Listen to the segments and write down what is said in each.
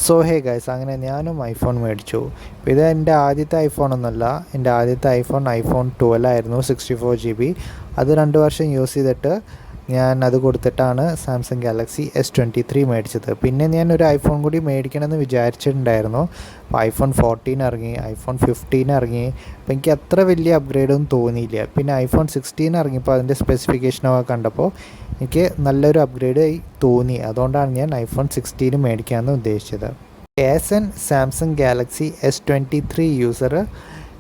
So hey guys, അങ്ങനെ ഞാനും iPhone മേടിച്ചു. ഇത് എൻ്റെ ആദ്യത്തെ ഐഫോണൊന്നുമല്ല. എൻ്റെ ആദ്യത്തെ ഐഫോൺ 12 ആയിരുന്നു, 64 GB. അത് 2 വർഷം യൂസ് ചെയ്തിട്ട് ഞാൻ അത് കൊടുത്തിട്ടാണ് സാംസങ് ഗാലക്സി S23 മേടിച്ചത്. പിന്നെ ഞാൻ ഒരു ഐഫോൺ കൂടി മേടിക്കണമെന്ന് വിചാരിച്ചിട്ടുണ്ടായിരുന്നു. അപ്പോൾ ഐഫോൺ 14 ഇറങ്ങി, ഐഫോൺ 15 ഇറങ്ങി. അപ്പോൾ എനിക്ക് അത്ര വലിയ അപ്ഗ്രേഡൊന്നും തോന്നിയില്ല. പിന്നെ ഐഫോൺ 16 ഇറങ്ങിയപ്പോൾ അതിൻ്റെ സ്പെസിഫിക്കേഷനൊക്കെ കണ്ടപ്പോൾ എനിക്ക് നല്ലൊരു അപ്ഗ്രേഡ് ആയി തോന്നി. അതുകൊണ്ടാണ് ഞാൻ ഐഫോൺ 16 മേടിക്കാമെന്ന് ഉദ്ദേശിച്ചത്. As an Samsung Galaxy S23 user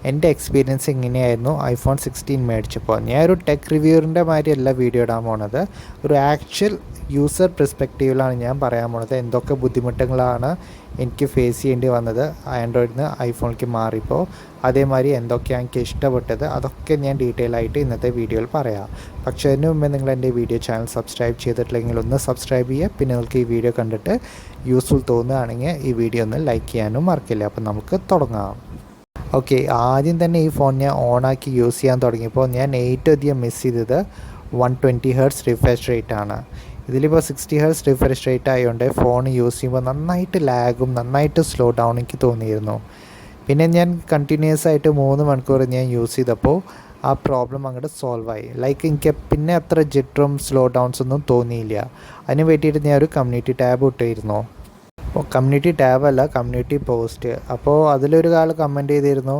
എൻ്റെ എക്സ്പീരിയൻസ് എങ്ങനെയായിരുന്നു ഐഫോൺ 16 മേടിച്ചപ്പോൾ. ഞാൻ ഒരു ടെക് റിവ്യൂറിൻ്റെ മാതിരിയല്ല വീഡിയോ ഇടാൻ പോണത്. ഒരു ആക്ച്വൽ യൂസർ പെർസ്പെക്റ്റീവിലാണ് ഞാൻ പറയാൻ പോണത്. എന്തൊക്കെ ബുദ്ധിമുട്ടുകളാണ് എനിക്ക് ഫേസ് ചെയ്യേണ്ടി വന്നത് ആൻഡ്രോയിഡിൽ നിന്ന് ഐഫോണിലേക്ക് മാറിയപ്പോൾ, അതേമാതിരി എന്തൊക്കെയാണ് എനിക്ക് ഇഷ്ടപ്പെട്ടത്, അതൊക്കെ ഞാൻ ഡീറ്റെയിൽ ആയിട്ട് ഇന്നത്തെ വീഡിയോയിൽ പറയാം. പക്ഷേ അതിന് മുമ്പേ നിങ്ങൾ എൻ്റെ വീഡിയോ ചാനൽ സബ്സ്ക്രൈബ് ചെയ്തിട്ടില്ലെങ്കിൽ ഒന്ന് സബ്സ്ക്രൈബ് ചെയ്യുക. പിന്നെ നിങ്ങൾക്ക് ഈ വീഡിയോ കണ്ടിട്ട് യൂസ്ഫുൾ തോന്നുകയാണെങ്കിൽ ഈ വീഡിയോ ഒന്ന് ലൈക്ക് ചെയ്യാനും മറക്കില്ല. അപ്പോൾ നമുക്ക് തുടങ്ങാം. ഓക്കെ, ആദ്യം തന്നെ ഈ ഫോൺ ഞാൻ ഓണാക്കി യൂസ് ചെയ്യാൻ തുടങ്ങിയപ്പോൾ ഞാൻ ഏറ്റവും അധികം മിസ് ചെയ്തത് 120 Hz റിഫ്രഷ് റേറ്റ് ആണ്. ഇതിലിപ്പോൾ 60 Hz റിഫ്രഷ് റേറ്റ് ആയതുകൊണ്ട് ഫോൺ യൂസ് ചെയ്യുമ്പോൾ നന്നായിട്ട് ലാഗും നന്നായിട്ട് സ്ലോ ഡൗൺ എനിക്ക് തോന്നിയിരുന്നു. പിന്നെ ഞാൻ കണ്ടിന്യൂസ് ആയിട്ട് 3 മണിക്കൂർ ഞാൻ യൂസ് ചെയ്തപ്പോൾ ആ പ്രോബ്ലം അങ്ങോട്ട് സോൾവ് ആയി. ലൈക്ക് എനിക്ക് പിന്നെ അത്ര ജിറ്ററും സ്ലോ ഡൗൺസ് ഒന്നും തോന്നിയില്ല. അതിന് വേണ്ടിയിട്ട് ഞാൻ ഒരു കമ്മ്യൂണിറ്റി ടാബ് ഇട്ടിരുന്നു. അപ്പോൾ കമ്മ്യൂണിറ്റി ടാബല്ല, കമ്മ്യൂണിറ്റി പോസ്റ്റ്. അപ്പോൾ അതിലൊരു ആൾ കമൻറ്റ് ചെയ്തിരുന്നു,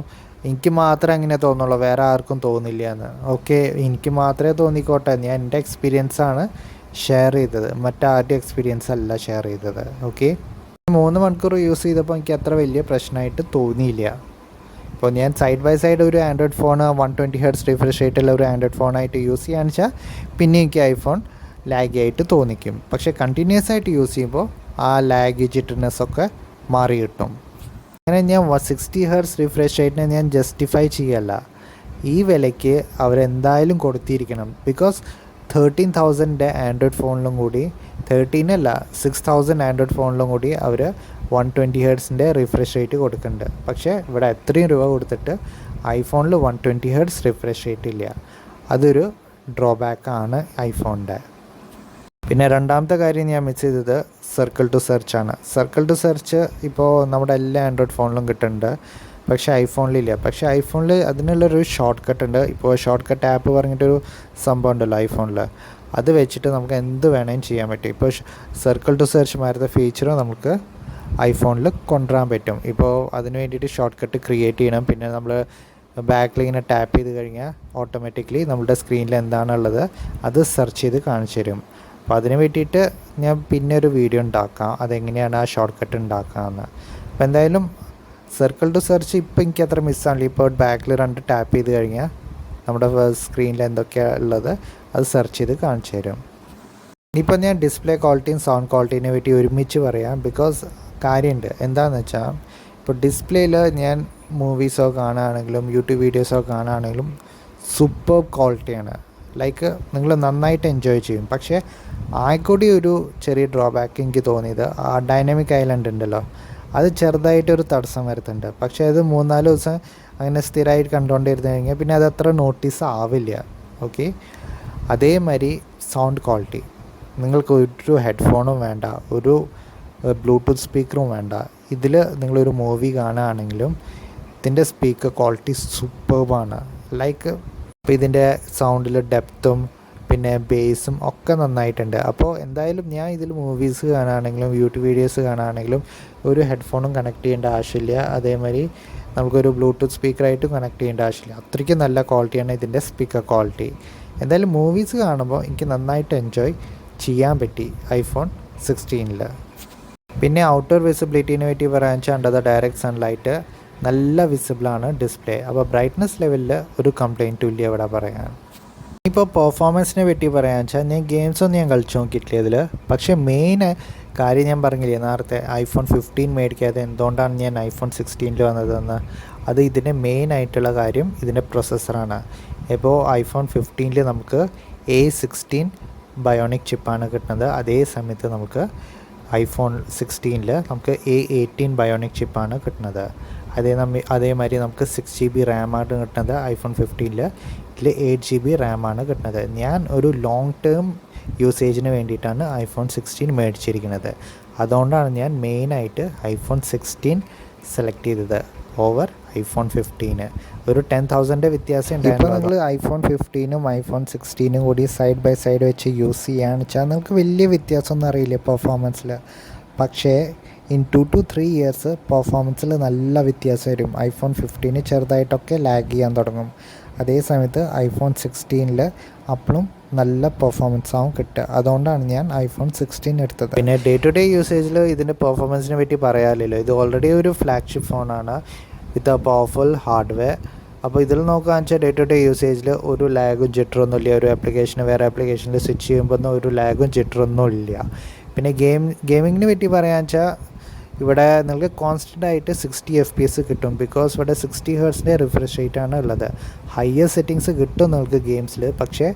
എനിക്ക് മാത്രമേ അങ്ങനെ തോന്നുള്ളൂ, വേറെ ആർക്കും തോന്നില്ല എന്ന്. ഓക്കെ, എനിക്ക് മാത്രമേ തോന്നിക്കോട്ടെ, ഞാൻ എൻ്റെ എക്സ്പീരിയൻസാണ് ഷെയർ ചെയ്തത്, മറ്റാരുടെ എക്സ്പീരിയൻസ് അല്ല ഷെയർ ചെയ്തത്. ഓക്കെ, 3 മണിക്കൂർ യൂസ് ചെയ്തപ്പോൾ എനിക്ക് അത്ര വലിയ പ്രശ്നമായിട്ട് തോന്നിയില്ല. ഇപ്പോൾ ഞാൻ സൈഡ് ബൈ സൈഡ് ഒരു ആൻഡ്രോയിഡ് ഫോൺ 120 Hz റിഫ്രഷ് റേറ്റുള്ള ഒരു ആൻഡ്രോയിഡ് ഫോണായിട്ട് യൂസ് ചെയ്യാന്ന് വെച്ചാൽ പിന്നെ എനിക്ക് ഐഫോൺ ലാഗി ആയിട്ട് തോന്നിക്കും. പക്ഷേ കണ്ടിന്യൂസ് ആയിട്ട് യൂസ് ചെയ്യുമ്പോൾ ആ ലാഗ് ജിറ്റർനെസ്സൊക്കെ മാറി കിട്ടും. അങ്ങനെ ഞാൻ 60 Hz റിഫ്രഷ് റേറ്റിനെ ഞാൻ ജസ്റ്റിഫൈ ചെയ്യല്ല. ഈ വിലയ്ക്ക് അവരെന്തായാലും കൊടുത്തിരിക്കണം. ബിക്കോസ് 13,000 ആൻഡ്രോയിഡ് ഫോണിലും കൂടി, 13 അല്ല 6,000 ആൻഡ്രോയിഡ് ഫോണിലും കൂടി അവർ 120 Hz റിഫ്രഷ് റേറ്റ് കൊടുക്കുന്നുണ്ട്. പക്ഷേ ഇവിടെ എത്രയും രൂപ കൊടുത്തിട്ട് ഐഫോണിൽ 120 Hz റിഫ്രഷ് റേറ്റ് ഇല്ല. അതൊരു ഡ്രോബാക്കാണ് ഐഫോണിൻ്റെ. പിന്നെ രണ്ടാമത്തെ കാര്യം ഞാൻ മിസ് ചെയ്തത് സർക്കിൾ ടു സെർച്ച് ആണ്. സർക്കിൾ ടു സെർച്ച് ഇപ്പോൾ നമ്മുടെ എല്ലാ ആൻഡ്രോയിഡ് ഫോണിലും കിട്ടുന്നുണ്ട്, പക്ഷേ ഐഫോണിലില്ല. പക്ഷേ ഐഫോണിൽ അതിനുള്ളൊരു ഷോർട്ട് കട്ട് ഉണ്ട്. ഇപ്പോൾ ഷോർട്ട് കട്ട് ആപ്പ് പറഞ്ഞിട്ടൊരു സംഭവം ഉണ്ടല്ലോ ഐഫോണിൽ, അത് വെച്ചിട്ട് നമുക്ക് എന്ത് വേണമെങ്കിലും ചെയ്യാൻ പറ്റും. ഇപ്പോൾ സർക്കിൾ ടു സെർച്ച് മാറുന്ന ഫീച്ചർ നമുക്ക് ഐഫോണിൽ കൊണ്ടുവരാൻ പറ്റും. ഇപ്പോൾ അതിന് വേണ്ടിയിട്ട് ഷോർട്ട് കട്ട് ക്രിയേറ്റ് ചെയ്യണം. പിന്നെ നമ്മൾ ബാക്കിൽ ഇങ്ങനെ ടാപ്പ് ചെയ്ത് കഴിഞ്ഞാൽ ഓട്ടോമാറ്റിക്കലി നമ്മുടെ സ്ക്രീനിൽ എന്താണുള്ളത് അത് സെർച്ച് ചെയ്ത് കാണിച്ചു തരും. അപ്പോൾ അതിന് വേണ്ടിയിട്ട് ഞാൻ പിന്നെ ഒരു വീഡിയോ ഉണ്ടാക്കാം, അതെങ്ങനെയാണ് ആ ഷോർട്ട് കട്ട് ഉണ്ടാക്കാമെന്ന്. അപ്പോൾ എന്തായാലും സർക്കിൾ ടു സെർച്ച് ഇപ്പോൾ എനിക്ക് അത്ര മിസ്സാണില്ല. ഇപ്പോൾ ബാക്കിൽ 2 ടാപ്പ് ചെയ്ത് കഴിഞ്ഞാൽ നമ്മുടെ സ്ക്രീനിൽ എന്തൊക്കെയാണ് ഉള്ളത് അത് സെർച്ച് ചെയ്ത് കാണിച്ചു തരും. ഇനിയിപ്പോൾ ഞാൻ ഡിസ്പ്ലേ ക്വാളിറ്റിയും സൗണ്ട് ക്വാളിറ്റീനെ പറ്റി ഒരുമിച്ച് പറയാം. ബിക്കോസ് കാര്യമുണ്ട്. എന്താണെന്ന് വെച്ചാൽ ഇപ്പോൾ ഡിസ്പ്ലേയിൽ ഞാൻ മൂവീസോ കാണുകയാണെങ്കിലും യൂട്യൂബ് വീഡിയോസോ കാണുകയാണെങ്കിലും സൂപ്പർ ക്വാളിറ്റിയാണ്. ലൈക്ക് നിങ്ങൾ നന്നായിട്ട് എൻജോയ് ചെയ്യും. പക്ഷേ ആയിക്കൂടി ഒരു ചെറിയ ഡ്രോബാക്ക് എനിക്ക് തോന്നിയത് ആ ഡൈനാമിക് ഐലൻഡ് ഉണ്ടല്ലോ, അത് ചെറുതായിട്ടൊരു തടസ്സം വരുത്തുന്നുണ്ട്. പക്ഷേ അത് 3-4 ദിവസം അങ്ങനെ സ്ഥിരമായിട്ട് കണ്ടുകൊണ്ടിരുന്നു കഴിഞ്ഞാൽ പിന്നെ അത് അത്ര നോട്ടീസ് ആവില്ല. ഓക്കെ, അതേമാതിരി സൗണ്ട് ക്വാളിറ്റി, നിങ്ങൾക്ക് ഒരു ഹെഡ്ഫോണും വേണ്ട, ഒരു ബ്ലൂടൂത്ത് സ്പീക്കറും വേണ്ട. ഇതിൽ നിങ്ങളൊരു മൂവി കാണുകയാണെങ്കിലും ഇതിൻ്റെ സ്പീക്കർ ക്വാളിറ്റി സൂപ്പർബാണ്. ലൈക്ക് ഇപ്പോൾ ഇതിൻ്റെ സൗണ്ടിൽ ഡെപ്തും പിന്നെ ബേസും ഒക്കെ നന്നായിട്ടുണ്ട്. അപ്പോൾ എന്തായാലും ഞാൻ ഇതിൽ മൂവീസ് കാണുകയാണെങ്കിലും യൂട്യൂബ് വീഡിയോസ് കാണുകയാണെങ്കിലും ഒരു ഹെഡ്ഫോണും കണക്ട് ചെയ്യേണ്ട ആവശ്യമില്ല. അതേമാതിരി നമുക്കൊരു ബ്ലൂടൂത്ത് സ്പീക്കറായിട്ടും കണക്ട് ചെയ്യേണ്ട ആവശ്യമില്ല. അത്രയ്ക്ക് നല്ല ക്വാളിറ്റിയാണ് ഇതിൻ്റെ സ്പീക്കർ ക്വാളിറ്റി. എന്തായാലും മൂവീസ് കാണുമ്പോൾ എനിക്ക് നന്നായിട്ട് എൻജോയ് ചെയ്യാൻ പറ്റി ഐഫോൺ 16. പിന്നെ ഔട്ട്ഡോർ വിസിബിലിറ്റീനെ പറ്റി പറയാൻ വെച്ചാൽ അണ്ടർ ദ ഡയറക്റ്റ് സൺലൈറ്റ് നല്ല വിസിബിളാണ് ഡിസ്പ്ലേ. അപ്പോൾ ബ്രൈറ്റ്നസ് ലെവലിൽ ഒരു കംപ്ലയിൻറ്റും ഇല്ല ഇവിടെ പറയാൻ. ഇപ്പോൾ പെർഫോമൻസിനെ പറ്റി പറയാമെന്ന് വെച്ചാൽ ഞാൻ ഗെയിംസൊന്നും ഞാൻ കളിച്ചു നോക്കിയിട്ടില്ല ഇതിൽ. പക്ഷേ മെയിൻ കാര്യം ഞാൻ പറഞ്ഞില്ലേ നേരത്തെ, ഐഫോൺ 15 മേടിക്കാതെ എന്തുകൊണ്ടാണ് ഞാൻ ഐഫോൺ 16 വന്നതെന്ന്. അത് ഇതിൻ്റെ മെയിൻ ആയിട്ടുള്ള കാര്യം ഇതിൻ്റെ പ്രൊസസ്സറാണ്. ഇപ്പോൾ ഐഫോൺ 15 നമുക്ക് A16 ബയോണിക് ചിപ്പാണ് കിട്ടുന്നത്. അതേ സമയത്ത് നമുക്ക് ഐഫോൺ 16 നമുക്ക് A18 ബയോണിക് ചിപ്പാണ് കിട്ടുന്നത്. അതേമാതിരി നമുക്ക് 6GB റാമാണ് കിട്ടുന്നത് ഐഫോൺ 15. ഇതിൽ 8GB റാമാണ് കിട്ടുന്നത്. ഞാൻ ഒരു ലോങ് ടേം യൂസേജിന് വേണ്ടിയിട്ടാണ് ഐഫോൺ 16 മേടിച്ചിരിക്കുന്നത്. അതുകൊണ്ടാണ് ഞാൻ മെയിനായിട്ട് ഐഫോൺ 16 സെലക്ട് ചെയ്തത് ഓവർ ഐഫോൺ 15. ഒരു 10,000 വ്യത്യാസം ഉണ്ടായിരുന്നു. ഇപ്പോൾ നിങ്ങൾ ഐഫോൺ 15ഉം ഐഫോൺ 16ഉം കൂടി സൈഡ് ബൈ സൈഡ് വെച്ച് യൂസ് ചെയ്യുകയാണെന്ന് വെച്ചാൽ നിങ്ങൾക്ക് വലിയ വ്യത്യാസമൊന്നും അറിയില്ല പെർഫോമൻസിൽ. പക്ഷേ ഇൻ 2 to 3 ഇയേഴ്സ് പെർഫോമൻസിൽ നല്ല വ്യത്യാസം വരും. ഐഫോൺ 15 ചെറുതായിട്ടൊക്കെ ലാഗ് ചെയ്യാൻ തുടങ്ങും. അതേ സമയത്ത് ഐഫോൺ 16ൽ അപ്പോഴും നല്ല പെർഫോമൻസ് ആവും കിട്ടുക. അതുകൊണ്ടാണ് ഞാൻ ഐഫോൺ 16 എടുത്തത്. പിന്നെ ഡേ ടു ഡേ യൂസേജിൽ ഇതിൻ്റെ പെർഫോമൻസിനെ പറ്റി പറയാമല്ലോ. ഇത് ഓൾറെഡി ഒരു ഫ്ലാഗ്ഷിപ്പ് ഫോണാണ് വിത്ത് എ പവർഫുൾ ഹാർഡ്വെയർ. അപ്പോൾ ഇതിൽ നോക്കുകയെന്ന് വെച്ചാൽ ഡേ ടു ഡേ യൂസേജിൽ ഒരു ലാഗും ജിറ്ററൊന്നും ഇല്ല. ഒരു ആപ്ലിക്കേഷന് വേറെ ആപ്ലിക്കേഷനിൽ സ്വിച്ച് ചെയ്യുമ്പോൾ ഒരു ലാഗും ജിറ്ററൊന്നും ഇല്ല. പിന്നെ ഗെയിമിങ്ങിനെ പറ്റി പറയാമെന്ന് വെച്ചാൽ ഇവിടെ നിങ്ങൾക്ക് കോൺസ്റ്റൻ്റ് ആയിട്ട് 60 FPS കിട്ടും. ബിക്കോസ് ഇവിടെ 60 ഹെർട്സിൻ്റെ റിഫ്രഷ് റേറ്റ് ആണ് ഉള്ളത്. ഹയർ സെറ്റിങ്സ് കിട്ടും നിങ്ങൾക്ക് ഗെയിംസിൽ. പക്ഷേ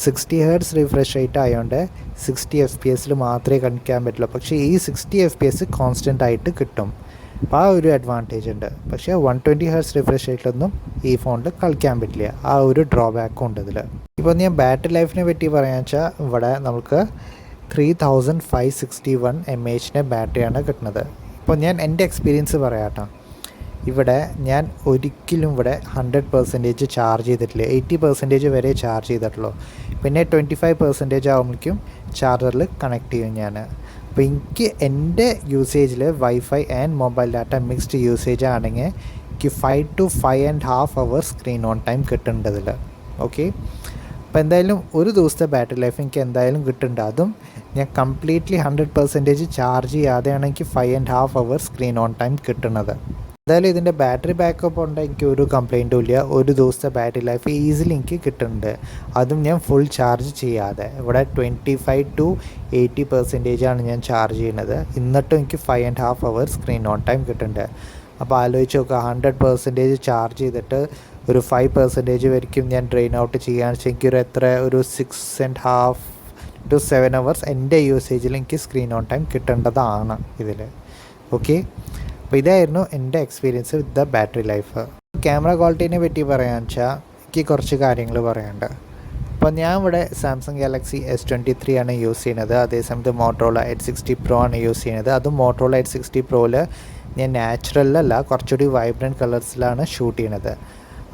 60 ഹെർട്സ് റിഫ്രഷ് റേറ്റ് ആയതുകൊണ്ട് 60 FPS മാത്രമേ കളിക്കാൻ പറ്റുള്ളൂ. പക്ഷേ ഈ 60 FPS കോൺസ്റ്റൻ്റ് ആയിട്ട് കിട്ടും. അപ്പോൾ ആ ഒരു അഡ്വാൻറ്റേജ് ഉണ്ട്. പക്ഷേ 120 ഹെർട്സ് റിഫ്രഷ് റേറ്റിലൊന്നും ഈ ഫോണിൽ കളിക്കാൻ പറ്റില്ല. ആ ഒരു ഡ്രോബാക്കും ഉണ്ട് ഇതിൽ. ഇപ്പോൾ ഞാൻ ബാറ്ററി ലൈഫിനെ പറ്റി പറയാമെന്ന് വെച്ചാൽ ഇവിടെ നമുക്ക് 3561 mAh ബാറ്ററിയാണ് കിട്ടുന്നത്. ഇപ്പോൾ ഞാൻ എൻ്റെ എക്സ്പീരിയൻസ് പറയാം കേട്ടോ. ഇവിടെ ഞാൻ ഒരിക്കലും ഇവിടെ 100% ചാർജ് ചെയ്തിട്ടില്ല. 80% വരെ ചാർജ് ചെയ്തിട്ടുള്ളൂ. പിന്നെ 25% ആകുമ്പോഴേക്കും ചാർജറിൽ കണക്ട് ചെയ്യും ഞാൻ. അപ്പോൾ എനിക്ക് എൻ്റെ യൂസേജിൽ wifi and mobile data mixed usage ആണെങ്കിൽ എനിക്ക് 5 to 5.5 hours screen on time കിട്ടുന്നുണ്ടതിൽ. ഓക്കെ, അപ്പോൾ എന്തായാലും ഒരു ദിവസത്തെ ബാറ്ററി ലൈഫ് എനിക്ക് എന്തായാലും കിട്ടുന്നുണ്ട്. അതും ഞാൻ കംപ്ലീറ്റ്ലി 100% ചാർജ് ചെയ്യാതെയാണ് എനിക്ക് 5.5 hours സ്ക്രീൻ ഓൺ ടൈം കിട്ടുന്നത്. എന്തായാലും ഇതിൻ്റെ ബാറ്ററി ബാക്കപ്പ് കൊണ്ട് എനിക്ക് ഒരു കംപ്ലയിൻറ്റും ഇല്ല. ഒരു ദിവസത്തെ ബാറ്ററി ലൈഫ് ഈസിലി എനിക്ക് കിട്ടുന്നുണ്ട്. അതും ഞാൻ ഫുൾ ചാർജ് ചെയ്യാതെ. ഇവിടെ 25 to 80% ആണ് ഞാൻ ചാർജ് ചെയ്യുന്നത്. എന്നിട്ടും എനിക്ക് 5.5 hours സ്ക്രീൻ ഓൺ ടൈം കിട്ടുന്നുണ്ട്. അപ്പോൾ ആലോചിച്ച് നോക്കുക, 100% ചാർജ് ചെയ്തിട്ട് ഒരു 5% വരെയും ഞാൻ ഡ്രെയിൻ ഔട്ട് ചെയ്യുകയാണെന്ന് വെച്ചാൽ എനിക്കൊരു ഒരു 6.5 to 7 hours എൻ്റെ യൂസേജിൽ എനിക്ക് സ്ക്രീൻ ഓൺ ടൈം കിട്ടേണ്ടതാണ് ഇതിൽ. ഓക്കെ, അപ്പോൾ ഇതായിരുന്നു എൻ്റെ experience with the battery life. Camera ക്വാളിറ്റീനെ പറ്റി പറയാമെന്ന് വെച്ചാൽ എനിക്ക് കുറച്ച് കാര്യങ്ങൾ പറയാനുണ്ട്. അപ്പോൾ ഞാൻ ഇവിടെ സാംസങ് ഗാലക്സി S23 ആണ് യൂസ് ചെയ്യുന്നത്. അതേസമയത്ത് മോട്ടോറോള Edge 60 Pro ആണ് യൂസ് ചെയ്യുന്നത്. അതും മോട്ടോറോള Edge 60 Proയിൽ ഞാൻ നാച്ചുറലല്ല, കുറച്ചുകൂടി വൈബ്രൻറ്റ് കളേഴ്സിലാണ് ഷൂട്ട് ചെയ്യണത്.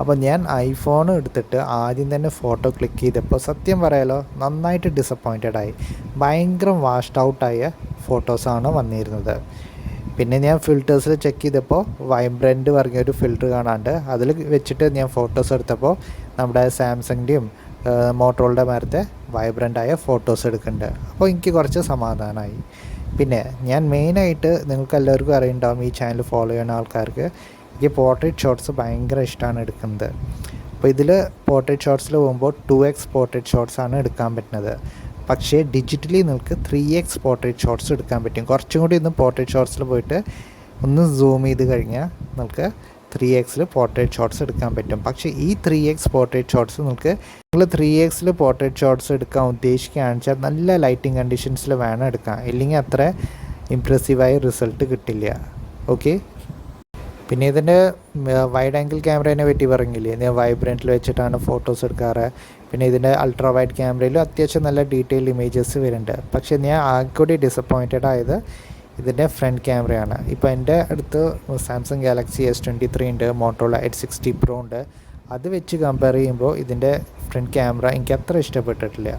അപ്പോൾ ഞാൻ ഐഫോൺ എടുത്തിട്ട് ആദ്യം തന്നെ ഫോട്ടോ ക്ലിക്ക് ചെയ്തപ്പോൾ സത്യം പറയാലോ നന്നായിട്ട് ഡിസപ്പോയിൻറ്റഡ് ആയി. ഭയങ്കര വാഷ്ഡ് ഔട്ടായ ഫോട്ടോസാണ് വന്നിരുന്നത്. പിന്നെ ഞാൻ ഫിൽറ്റേഴ്സിൽ ചെക്ക് ചെയ്തപ്പോൾ വൈബ്രൻറ്റ് പറഞ്ഞൊരു ഫിൽറ്റർ കാണാണ്ട് അതിൽ വെച്ചിട്ട് ഞാൻ ഫോട്ടോസ് എടുത്തപ്പോൾ നമ്മുടെ സാംസങ്ങിൻ്റെയും മോട്ടോറോളയുടെ മരത്തെ വൈബ്രൻ്റായ ഫോട്ടോസ് എടുക്കുന്നുണ്ട്. അപ്പോൾ എനിക്ക് കുറച്ച് സമാധാനമായി. പിന്നെ ഞാൻ മെയിനായിട്ട് നിങ്ങൾക്ക് എല്ലാവർക്കും അറിയുന്നുണ്ടാവും, ഈ ചാനൽ ഫോളോ ചെയ്യുന്ന ആൾക്കാർക്ക്, എനിക്ക് പോർട്രേറ്റ് ഷോട്ട്സ് ഭയങ്കര ഇഷ്ടമാണ് എടുക്കുന്നത്. അപ്പോൾ ഇതിൽ പോർട്രേറ്റ് ഷോട്ട്സിൽ പോകുമ്പോൾ 2x പോർട്രേറ്റ് ഷോട്ട്സാണ് എടുക്കാൻ പറ്റുന്നത്. പക്ഷേ ഡിജിറ്റലി നിങ്ങൾക്ക് 3x പോർട്രേറ്റ് ഷോട്ട്സ് എടുക്കാൻ പറ്റും. കുറച്ചും കൂടി ഒന്ന് പോർട്രേറ്റ് ഷോട്ട്സിൽ പോയിട്ട് ഒന്ന് സൂം ചെയ്ത് കഴിഞ്ഞാൽ നിങ്ങൾക്ക് 3x പോർട്രേറ്റ് ഷോട്ട്സ് എടുക്കാൻ പറ്റും. പക്ഷേ ഈ 3x പോർട്രേറ്റ് ഷോട്ട്സ് നിങ്ങൾ 3x പോർട്രേറ്റ് ഷോട്ട്സ് എടുക്കാൻ ഉദ്ദേശിക്കുകയാണെന്ന് വെച്ചാൽ നല്ല ലൈറ്റിംഗ് കണ്ടീഷൻസിൽ വേണം എടുക്കാം. ഇല്ലെങ്കിൽ അത്ര ഇംപ്രസീവായ റിസൾട്ട് കിട്ടില്ല. ഓക്കെ, പിന്നെ ഇതിൻ്റെ വൈഡ് ആംഗിൾ ക്യാമറേനെ പറ്റി പറഞ്ഞില്ലേ, ഞാൻ വൈബ്രൻറ്റിൽ വെച്ചിട്ടാണ് ഫോട്ടോസ് എടുക്കാറ്. പിന്നെ ഇതിൻ്റെ അൾട്രാ വൈഡ് ക്യാമറയിലും അത്യാവശ്യം നല്ല ഡീറ്റെയിൽ ഇമേജസ് വരുന്നുണ്ട്. പക്ഷേ ഞാൻ ആകെ കൂടി ഡിസപ്പോയിൻറ്റഡ് ആയത് ഇതിൻ്റെ ഫ്രണ്ട് ക്യാമറയാണ്. ഇപ്പോൾ എൻ്റെ അടുത്ത് സാംസങ് ഗാലക്സി S23 ഉണ്ട്, മോട്ടോറോള Edge 60 Pro ഉണ്ട്. അത് വെച്ച് കമ്പയർ ചെയ്യുമ്പോൾ ഇതിൻ്റെ ഫ്രണ്ട് ക്യാമറ എനിക്ക് അത്ര ഇഷ്ടപ്പെട്ടിട്ടില്ല.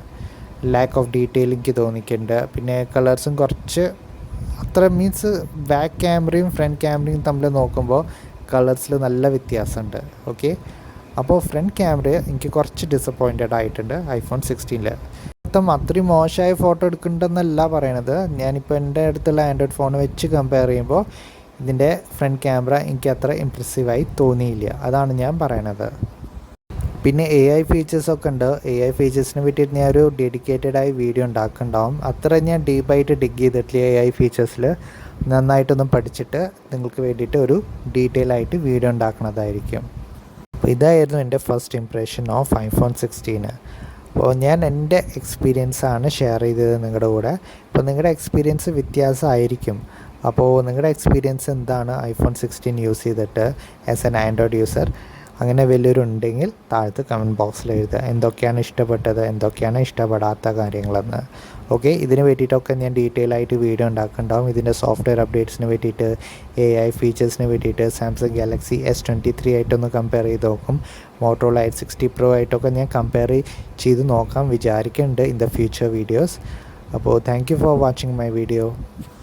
ലാക്ക് ഓഫ് ഡീറ്റെയിൽ എനിക്ക് തോന്നിയിട്ടുണ്ട്. പിന്നെ കളേഴ്സും കുറച്ച് അത്ര മീൻസ് ബാക്ക് ക്യാമറയും ഫ്രണ്ട് ക്യാമറയും തമ്മിൽ നോക്കുമ്പോൾ കളേഴ്സിൽ നല്ല വ്യത്യാസമുണ്ട്. ഓക്കെ, അപ്പോൾ ഫ്രണ്ട് ക്യാമറ എനിക്ക് കുറച്ച് ഡിസപ്പോയിൻറ്റഡ് ആയിട്ടുണ്ട് ഐഫോൺ 16. അത്രയും മോശമായ ഫോട്ടോ എടുക്കുന്നുണ്ടെന്നല്ല പറയണത്. ഞാനിപ്പോൾ എൻ്റെ അടുത്തുള്ള ആൻഡ്രോയിഡ് ഫോൺ വെച്ച് കമ്പയർ ചെയ്യുമ്പോൾ ഇതിൻ്റെ ഫ്രണ്ട് ക്യാമറ എനിക്ക് അത്ര ഇംപ്രസീവായി തോന്നിയില്ല. അതാണ് ഞാൻ പറയണത്. പിന്നെ AI ഫീച്ചേഴ്സൊക്കെ ഉണ്ട്. AI ഫീച്ചേഴ്സിനെ പറ്റിയിട്ട് ഞാൻ ഒരു ഡെഡിക്കേറ്റഡായി വീഡിയോ ഉണ്ടാക്കുന്നുണ്ടാവും. അത്ര ഞാൻ ഡീപ്പായിട്ട് ഡിഗ് ചെയ്തിട്ടില്ല. AI ഫീച്ചേഴ്സിൽ നന്നായിട്ടൊന്നും പഠിച്ചിട്ട് നിങ്ങൾക്ക് വേണ്ടിയിട്ട് ഒരു ഡീറ്റെയിൽ ആയിട്ട് വീഡിയോ ഉണ്ടാക്കുന്നതായിരിക്കും. അപ്പോൾ ഇതായിരുന്നു എൻ്റെ ഫസ്റ്റ് ഇംപ്രഷൻ ഓഫ് ഐഫോൺ 16. അപ്പോൾ ഞാൻ എൻ്റെ എക്സ്പീരിയൻസാണ് ഷെയർ ചെയ്തത് നിങ്ങളുടെ കൂടെ. അപ്പോൾ നിങ്ങളുടെ എക്സ്പീരിയൻസ് വ്യത്യാസമായിരിക്കും. അപ്പോൾ നിങ്ങളുടെ എക്സ്പീരിയൻസ് എന്താണ് ഐഫോൺ 16 യൂസ് ചെയ്തിട്ട് ആസ് എൻ ആൻഡ്രോയിഡ് യൂസർ? അങ്ങനെ വലിയവരുണ്ടെങ്കിൽ താഴത്ത് കമൻറ്റ് ബോക്സിൽ എഴുതുക എന്തൊക്കെയാണ് ഇഷ്ടപ്പെട്ടത്, എന്തൊക്കെയാണ് ഇഷ്ടപ്പെടാത്ത കാര്യങ്ങളെന്ന്. ഓക്കെ, ഇതിന് വേണ്ടിയിട്ടൊക്കെ ഞാൻ ഡീറ്റെയിൽ ആയിട്ട് വീഡിയോ ഉണ്ടാക്കുന്നുണ്ടാവും. ഇതിൻ്റെ സോഫ്റ്റ്വെയർ അപ്ഡേറ്റ്സിന് വേണ്ടിയിട്ട്, AI ഫീച്ചേഴ്സിന് വേണ്ടിയിട്ട് സാംസങ് ഗാലക്സി S23 ആയിട്ടൊന്ന് കമ്പയർ ചെയ്ത് നോക്കും. മോട്ടോറോള Edge60 Pro ആയിട്ടൊക്കെ ഞാൻ കമ്പയർ ചെയ്ത് നോക്കാം വിചാരിക്കുന്നുണ്ട് ഇൻ ദ ഫ്യൂച്ചർ വീഡിയോസ്. അപ്പോൾ thank you for watching my video.